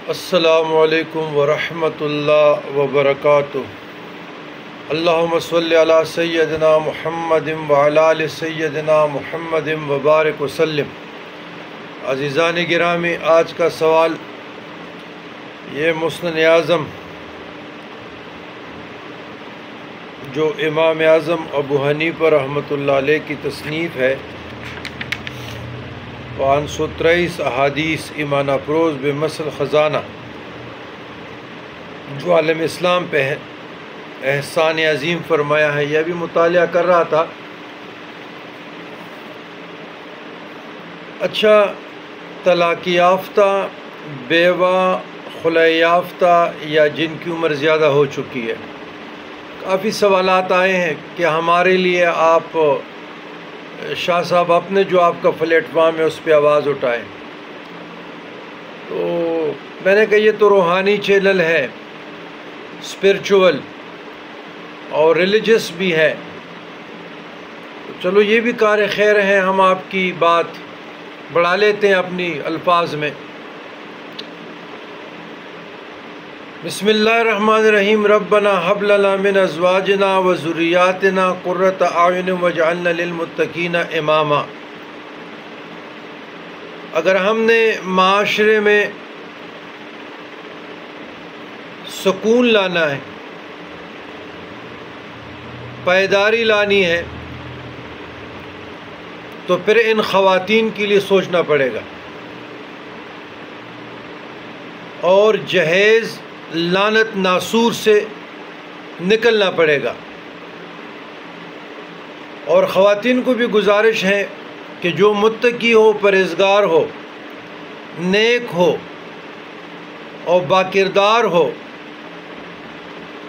السلام علیکم ورحمۃ اللہ وبرکاتہ۔ اللہم صلی علی سیدنا محمد وعلی آل سیدنا محمد وبارک وسلم۔ عزیزان گرامی، آج کا سوال یہ مسند اعظم جو امام اعظم ابو حنیفہ رحمۃ اللہ علیہ کی تصنیف ہے، 523 احادیث ایمان افروز بمثل خزانہ، جو عالم اسلام پہ احسان عظیم فرمایا ہے، یہ بھی مطالعہ کر رہا تھا۔ اچھا، طلاق یافتہ، بیوہ، خلع یافتہ یا جن کی عمر زیادہ ہو چکی ہے، کافی سوالات آئے ہیں کہ ہمارے لیے آپ شاہ صاحب اپنے جو آپ کا پلیٹ فارم ہے اس پہ آواز اٹھائیں۔ تو میں نے کہا یہ تو روحانی چینل ہے، اسپرچول اور ریلیجس بھی ہے، تو چلو یہ بھی کار خیر ہے، ہم آپ کی بات بڑھا لیتے ہیں اپنی الفاظ میں۔ بسم اللہ الرحمن الرحیم۔ ربنا حب لنا من ازواجنا وذریاتنا قرۃ اعین واجعلنا للمتقین اماما۔ اگر ہم نے معاشرے میں سکون لانا ہے، پائیداری لانی ہے، تو پھر ان خواتین کے لیے سوچنا پڑے گا اور جہیز لعنت ناسور سے نکلنا پڑے گا۔ اور خواتین کو بھی گزارش ہے کہ جو متقی ہو، پرہیزگار ہو، نیک ہو اور باکردار ہو،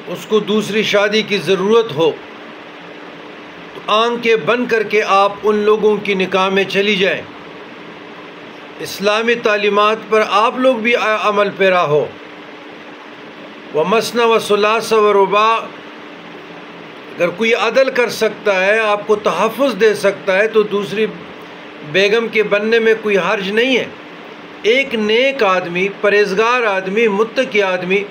اس کو دوسری شادی کی ضرورت ہو، تو آنکھیں بند کر کے آپ ان لوگوں کی نکاح میں چلی جائیں، اسلامی تعلیمات پر آپ لوگ بھی عمل پیرا ہو۔ وَمَثْنَ وَثُلَاثَ وَرُبَاع، اگر کوئی عدل کر سکتا ہے، آپ کو تحفظ دے سکتا ہے، تو دوسری بیگم کے بننے میں کوئی حرج نہیں ہے۔ ایک نیک آدمی، پرہیزگار آدمی، متقی آدمی،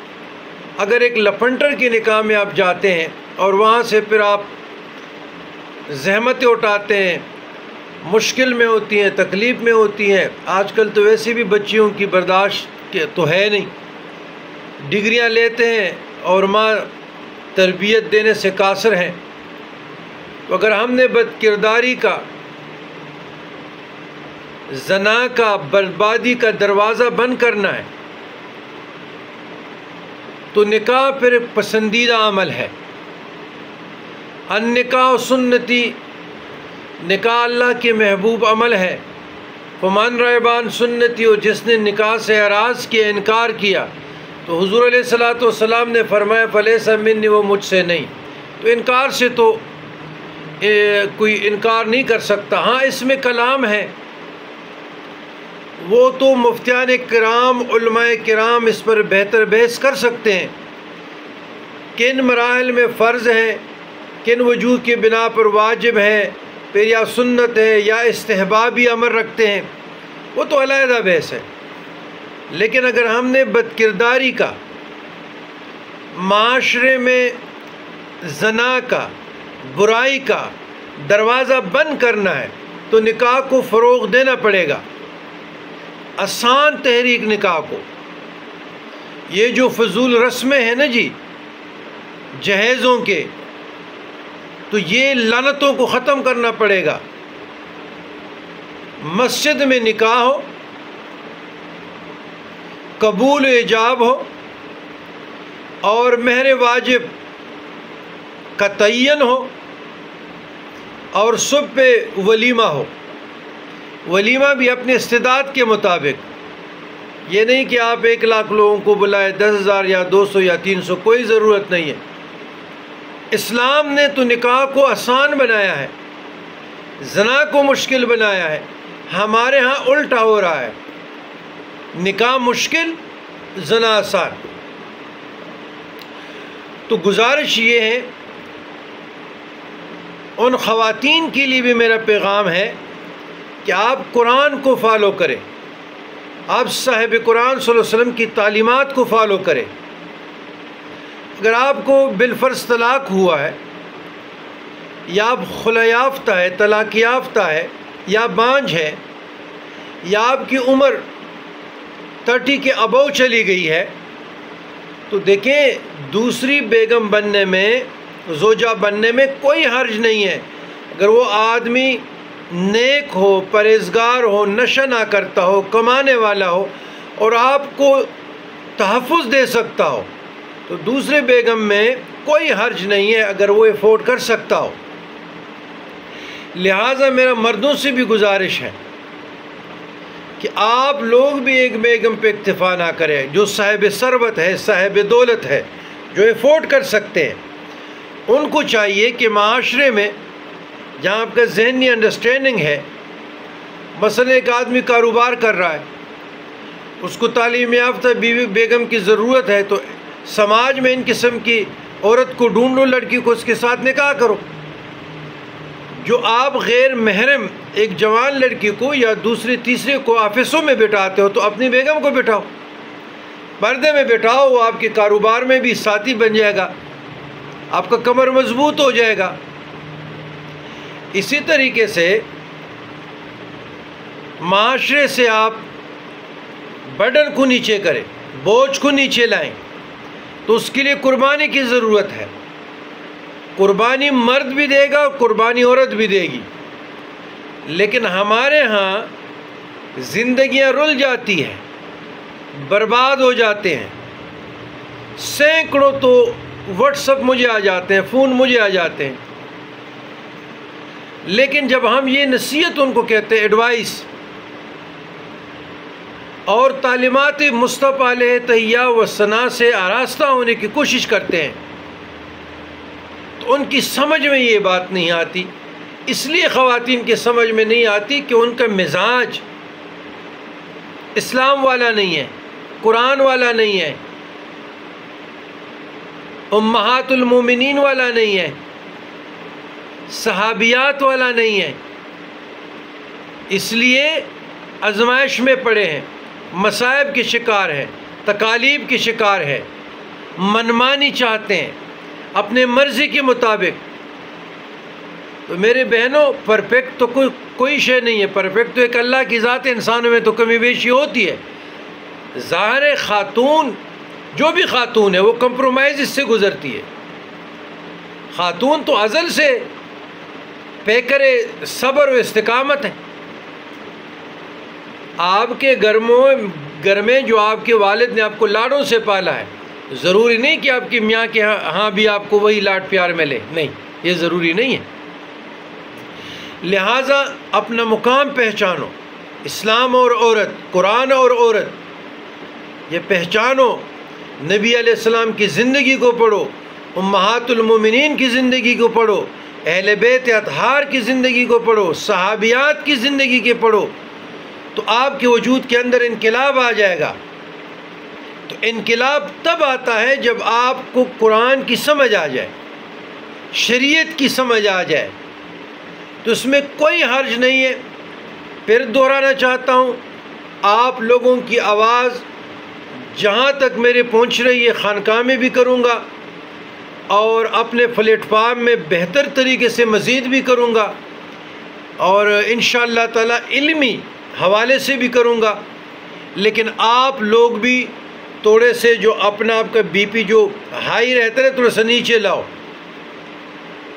اگر ایک لپنٹر کی نکاح میں آپ جاتے ہیں اور وہاں سے پھر آپ زحمتیں اٹھاتے ہیں، مشکل میں ہوتی ہیں، تکلیف میں ہوتی ہیں، آج کل تو ویسے بھی بچیوں کی برداشت تو ہے نہیں، ڈگریاں لیتے ہیں اور ماں تربیت دینے سے قاصر ہیں، تو اگر ہم نے بد کرداری کا، زنا کا، بربادی کا دروازہ بند کرنا ہے، تو نکاح پھر پسندیدہ عمل ہے۔ النکاح سنتی، نکاح اللہ کے محبوب عمل ہے۔ فمن رغب سنتی، اور جس نے نکاح سے اعراض کیا، انکار کیا، تو حضور علیہ الصلوۃ والسلام نے فرمایا فلیس منی، وہ مجھ سے نہیں۔ تو انکار سے تو کوئی انکار نہیں کر سکتا۔ ہاں، اس میں کلام ہے، وہ تو مفتیان کرام، علماء کرام اس پر بہتر بحث کر سکتے ہیں، کن مراحل میں فرض ہیں، کن وجوہ کی بنا پر واجب ہے، پھر یا سنت ہے یا استحبابی امر رکھتے ہیں، وہ تو علیحدہ بحث ہے۔ لیکن اگر ہم نے بد کرداری کا، معاشرے میں زنا کا، برائی کا دروازہ بند کرنا ہے، تو نکاح کو فروغ دینا پڑے گا، آسان تحریک نکاح کو۔ یہ جو فضول رسمیں ہیں نا جی، جہیزوں کے، تو یہ لعنتوں کو ختم کرنا پڑے گا۔ مسجد میں نکاح ہو، قبول ایجاب ہو، اور مہر واجب کا تعین ہو، اور صبح پہ ولیمہ ہو، ولیمہ بھی اپنے استعداد کے مطابق، یہ نہیں کہ آپ 1,00,000 لوگوں کو بلائے، 10,000 یا 200 یا 300، کوئی ضرورت نہیں ہے۔ اسلام نے تو نکاح کو آسان بنایا ہے، زنا کو مشکل بنایا ہے۔ ہمارے ہاں الٹا ہو رہا ہے، نکاح مشکل، زنا آسان۔ تو گزارش یہ ہے، ان خواتین کے لیے بھی میرا پیغام ہے کہ آپ قرآن کو فالو کریں، آپ صاحب قرآن صلی اللہ علیہ وسلم کی تعلیمات کو فالو کریں۔ اگر آپ کو بالفرض طلاق ہوا ہے، یا آپ خلا یافتہ ہے، طلاق یافتہ ہے، یا بانجھ ہے، یا آپ کی عمر 30 کے ابو چلی گئی ہے، تو دیکھیں دوسری بیگم بننے میں، زوجہ بننے میں کوئی حرج نہیں ہے، اگر وہ آدمی نیک ہو، پرہیزگار ہو، نشہ نہ کرتا ہو، کمانے والا ہو، اور آپ کو تحفظ دے سکتا ہو، تو دوسرے بیگم میں کوئی حرج نہیں ہے اگر وہ افورڈ کر سکتا ہو۔ لہٰذا میرا مردوں سے بھی گزارش ہے کہ آپ لوگ بھی ایک بیگم پہ اکتفا نہ کریں، جو صاحب ثروت ہے، صاحب دولت ہے، جو افورڈ کر سکتے ہیں۔ ان کو چاہیے کہ معاشرے میں جہاں آپ کا ذہنی انڈرسٹینڈنگ ہے، مثلا ایک آدمی کاروبار کر رہا ہے، اس کو تعلیم یافتہ بیوی بیگم کی ضرورت ہے، تو سماج میں ان قسم کی عورت کو ڈھونڈو، لڑکی کو اس کے ساتھ نکاح کرو۔ جو آپ غیر محرم ایک جوان لڑکی کو یا دوسرے تیسرے کو آفسوں میں بٹھاتے ہو، تو اپنی بیگم کو بٹھاؤ، پردے میں بٹھاؤ، وہ آپ کے کاروبار میں بھی ساتھی بن جائے گا، آپ کا کمر مضبوط ہو جائے گا۔ اسی طریقے سے معاشرے سے آپ برڈن کو نیچے کریں، بوجھ کو نیچے لائیں، تو اس کے لیے قربانی کی ضرورت ہے۔ قربانی مرد بھی دے گا اور قربانی عورت بھی دے گی، لیکن ہمارے ہاں زندگیاں رل جاتی ہیں، برباد ہو جاتے ہیں، سینکڑوں تو واٹس اپ مجھے آ جاتے ہیں، فون مجھے آ جاتے ہیں، لیکن جب ہم یہ نصیحت ان کو کہتے ہیں، ایڈوائس اور تعلیمات مصطفیٰ علیہ تحیہ و ثنا سے آراستہ ہونے کی کوشش کرتے ہیں، تو ان کی سمجھ میں یہ بات نہیں آتی۔ اس لیے خواتین کی سمجھ میں نہیں آتی کہ ان کا مزاج اسلام والا نہیں ہے، قرآن والا نہیں ہے، امہات المومنین والا نہیں ہے، صحابیات والا نہیں ہے، اس لیے آزمائش میں پڑے ہیں، مصائب کے شکار ہیں، تکالیف کے شکار ہیں، منمانی چاہتے ہیں اپنے مرضی کے مطابق۔ تو میرے بہنوں، پرفیکٹ تو کوئی شے نہیں ہے، پرفیکٹ تو ایک اللہ کی ذات ہے، انسانوں میں تو کمی بیشی ہوتی ہے۔ ظاہر خاتون، جو بھی خاتون ہے وہ کمپرومائز اس سے گزرتی ہے۔ خاتون تو ازل سے پیکر صبر و استقامت ہے۔ آپ کے گھر میں جو آپ کے والد نے آپ کو لاڈوں سے پالا ہے، ضروری نہیں کہ آپ کی میاں کے ہاں بھی آپ کو وہی لاڈ پیار ملے، نہیں، یہ ضروری نہیں ہے۔ لہٰذا اپنا مقام پہچانو، اسلام اور عورت، قرآن اور عورت، یہ پہچانو، نبی علیہ السلام کی زندگی کو پڑھو، امہات المومنین کی زندگی کو پڑھو، اہل بیت اطہار کی زندگی کو پڑھو، صحابیات کی زندگی کے پڑھو، تو آپ کے وجود کے اندر انقلاب آ جائے گا۔ تو انقلاب تب آتا ہے جب آپ کو قرآن کی سمجھ آ جائے، شریعت کی سمجھ آ جائے، تو اس میں کوئی حرج نہیں ہے۔ پھر دہرانا چاہتا ہوں، آپ لوگوں کی آواز جہاں تک میرے پہنچ رہی ہے، خانقاہ میں بھی کروں گا، اور اپنے پلیٹ فارم میں بہتر طریقے سے مزید بھی کروں گا، اور انشاءاللہ تعالی علمی حوالے سے بھی کروں گا۔ لیکن آپ لوگ بھی تھوڑے سے جو اپنا آپ کا بی پی جو ہائی رہتا ہے تھوڑا سا نیچے لاؤ،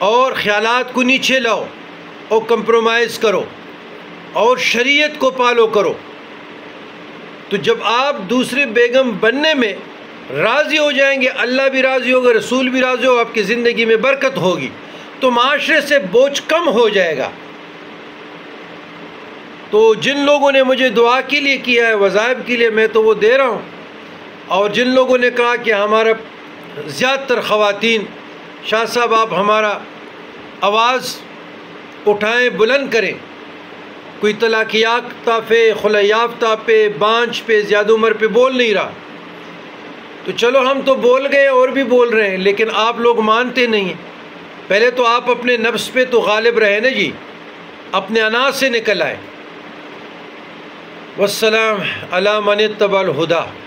اور خیالات کو نیچے لاؤ، اور کمپرومائز کرو، اور شریعت کو فالو کرو۔ تو جب آپ دوسرے بیگم بننے میں راضی ہو جائیں گے، اللہ بھی راضی ہوگا، رسول بھی راضی ہوگا، آپ کی زندگی میں برکت ہوگی، تو معاشرے سے بوجھ کم ہو جائے گا۔ تو جن لوگوں نے مجھے دعا کے لیے کیا ہے، وظائف کے لیے، میں تو وہ دے رہا ہوں، اور جن لوگوں نے کہا کہ ہمارا زیادہ تر خواتین، شاہ صاحب آپ ہمارا آواز اٹھائیں، بلند کریں، کوئی طلاق یافتہ پہ، خلا یافتہ پہ، بانجھ پہ، زیادہ عمر پہ بول نہیں رہا، تو چلو ہم تو بول گئے اور بھی بول رہے ہیں، لیکن آپ لوگ مانتے نہیں ہیں۔ پہلے تو آپ اپنے نفس پہ تو غالب رہے نا جی، اپنے انا سے نکل آئے۔ والسلام علی من اتبع الہدی۔